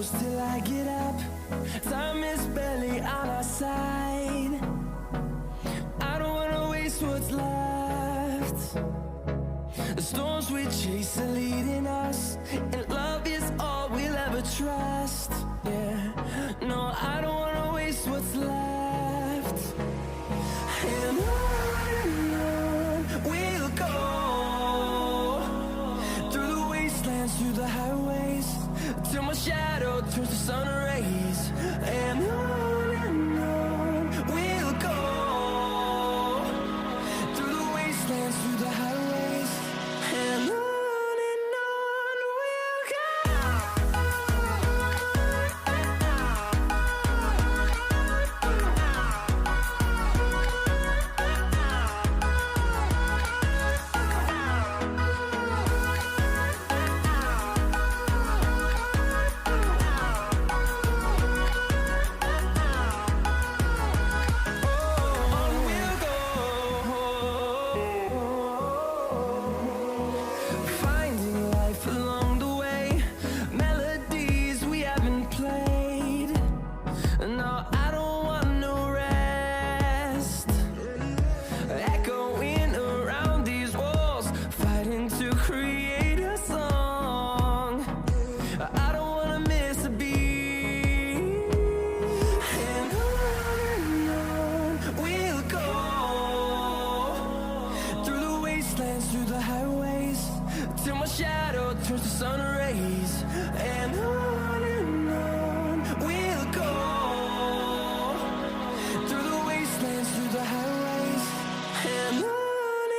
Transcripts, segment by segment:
close till I get up. Time is barely on our side. I don't wanna waste what's left. The storms we chase are leading us, and love is all we'll ever trust. Yeah, no, I don't wanna waste what's left. And on we'll go, through the wastelands, through the highways, till my shadow turns to sun rays. And on we'll go, through the wastelands, through the highways, and on we'll go. Through the highways, till my shadow turns to sun rays. And on we'll go, through the wastelands, through the highways, and on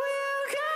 we'll go.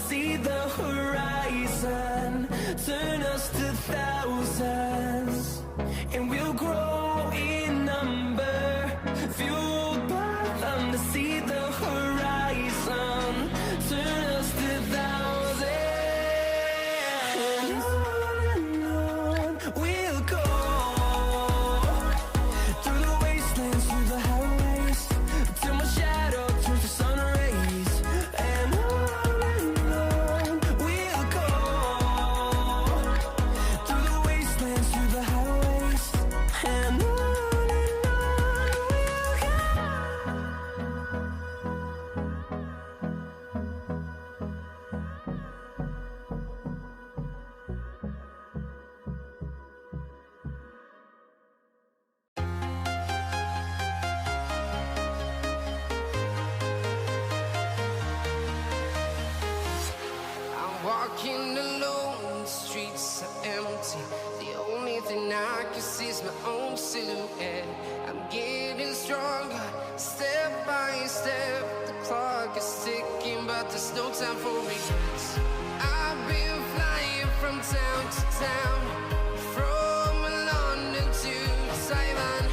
See the horizon turn us to thousands, and we'll grow in number, fueled by them to see the horizon turn us to thousands. And on we'll go, through the wastelands, through the highways, till my shadow turns to sun rays. And walking alone, the streets are empty. The only thing I can see is my own silhouette. I'm getting stronger, step by step. The clock is ticking, but there's no time for regrets. I've been flying from town to town, from London to Taiwan.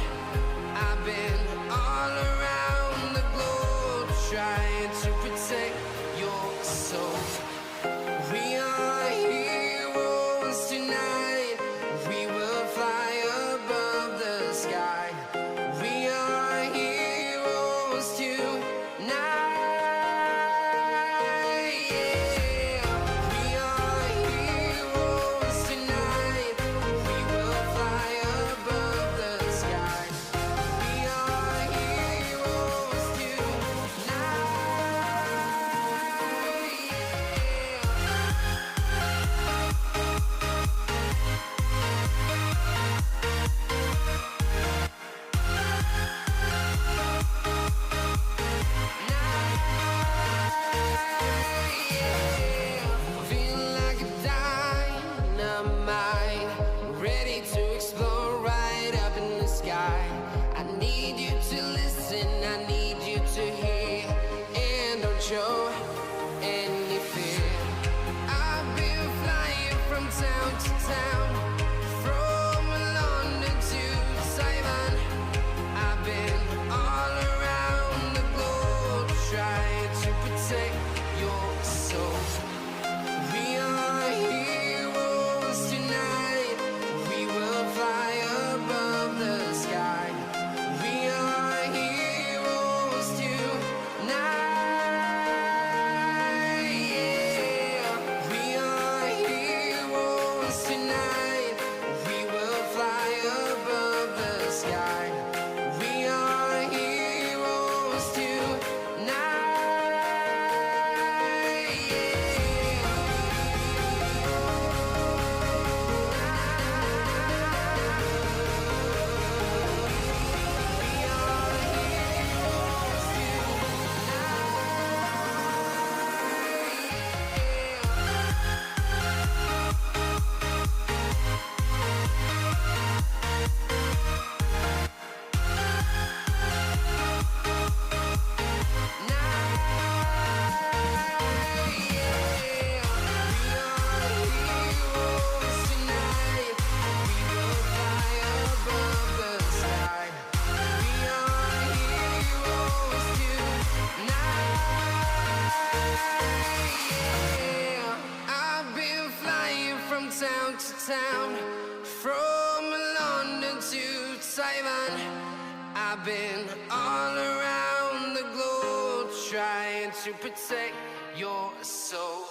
I've been all around the globe, trying to protect your soul. We are heroes tonight. We will fly above the sky. We are heroes tonight. Yeah. We are heroes tonight. We will fly above the sky. We are heroes tonight. Show any fear. I've been flying from town to town, from London to Taiwan. I've been town, from London to Taiwan. I've been all around the globe trying to protect your soul.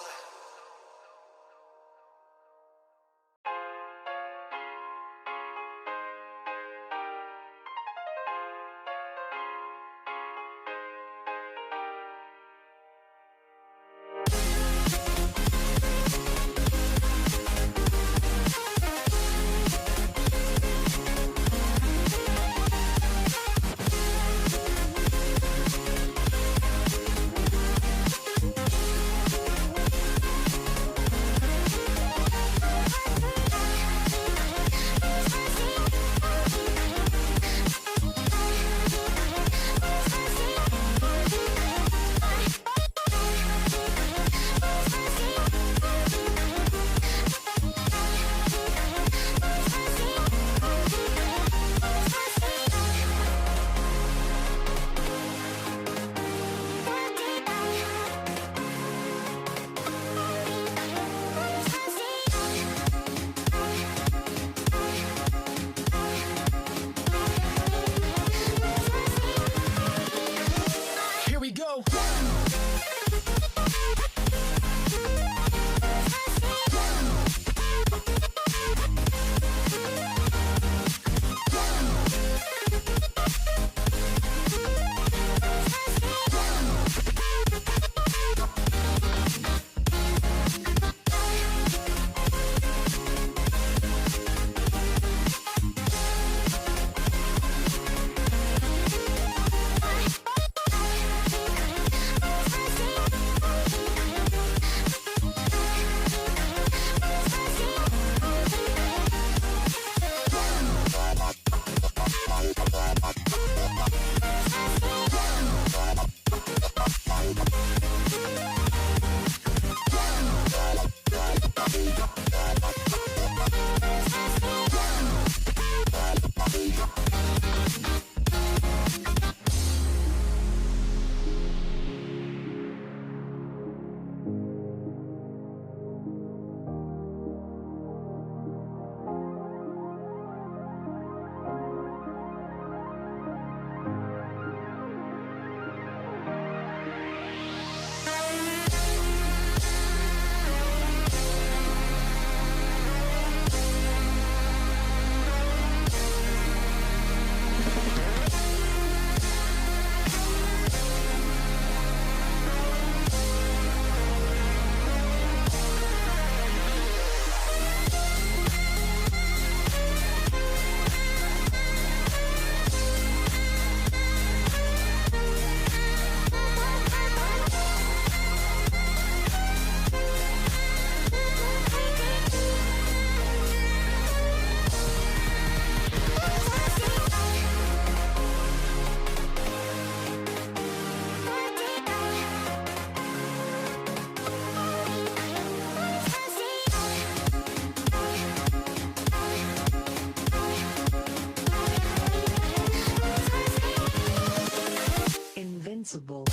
Invincible.